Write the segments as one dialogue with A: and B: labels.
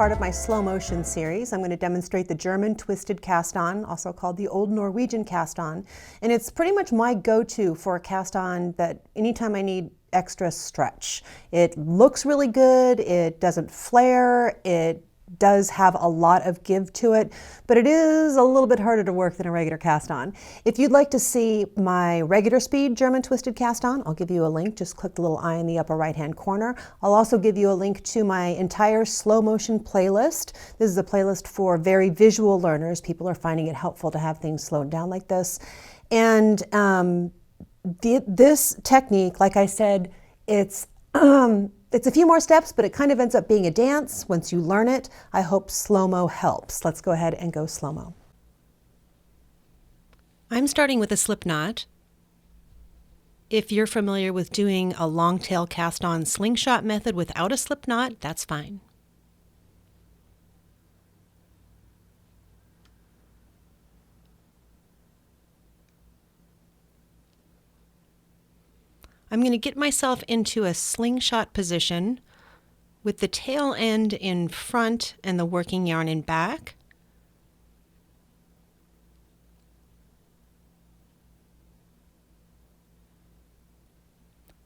A: part of my slow motion series. I'm going to demonstrate the German twisted cast on, also called the Old Norwegian cast on. And it's pretty much my go-to for a cast on that anytime I need extra stretch. It looks really good, it doesn't flare, it does have a lot of give to it, but it is a little bit harder to work than a regular cast on. If you'd like to see my regular speed German twisted cast on, I'll give you a link. Just click the little eye in the upper right hand corner. I'll also give you a link to my entire slow motion playlist. This is a playlist for very visual learners. People are finding it helpful to have things slowed down like this. And this technique, like I said, it's a few more steps, but it kind of ends up being a dance once you learn it. I hope slow-mo helps. Let's go ahead and go slow-mo. I'm starting with a slip knot. If you're familiar with doing a long tail cast on slingshot method without a slip knot, that's fine. I'm going to get myself into a slingshot position with the tail end in front and the working yarn in back.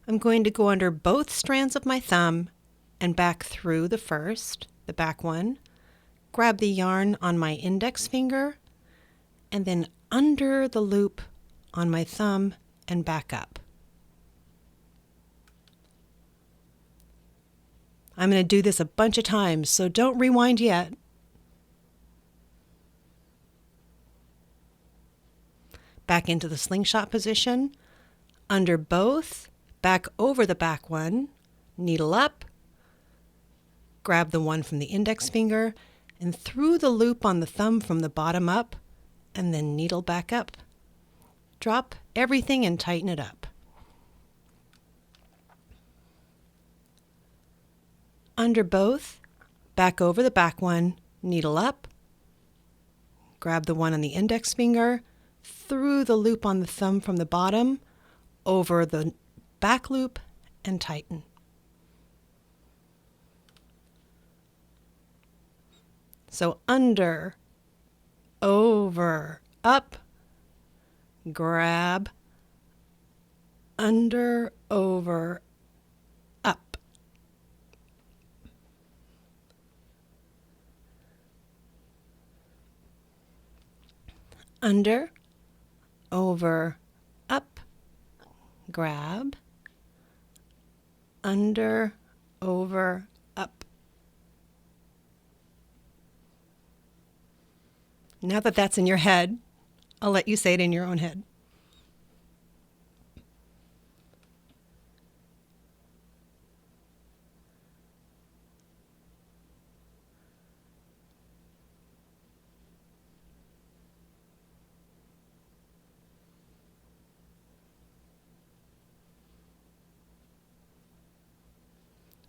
A: I'm going to go under both strands of my thumb and back through the first, the back one, grab the yarn on my index finger, and then under the loop on my thumb and back up. I'm going to do this a bunch of times, so don't rewind yet. Back into the slingshot position, under both, back over the back one, needle up, grab the one from the index finger, and through the loop on the thumb from the bottom up, and then needle back up. Drop everything and tighten it up. Under both, back over the back one, needle up, grab the one on the index finger, through the loop on the thumb from the bottom, over the back loop, and tighten. So under, over, up, grab, under, over, up. Under, over, up, grab, under, over, up. Now that that's in your head, I'll let you say it in your own head.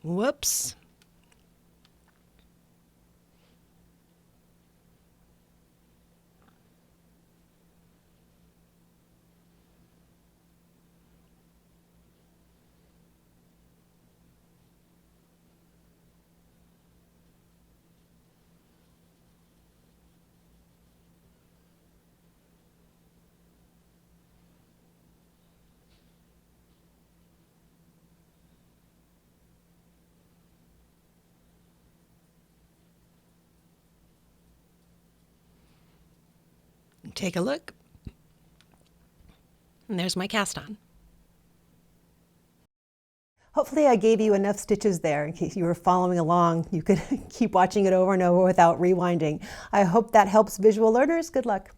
A: Whoops. Take a look, and there's my cast on. Hopefully I gave you enough stitches there in case you were following along. You could keep watching it over and over without rewinding. I hope that helps visual learners. Good luck.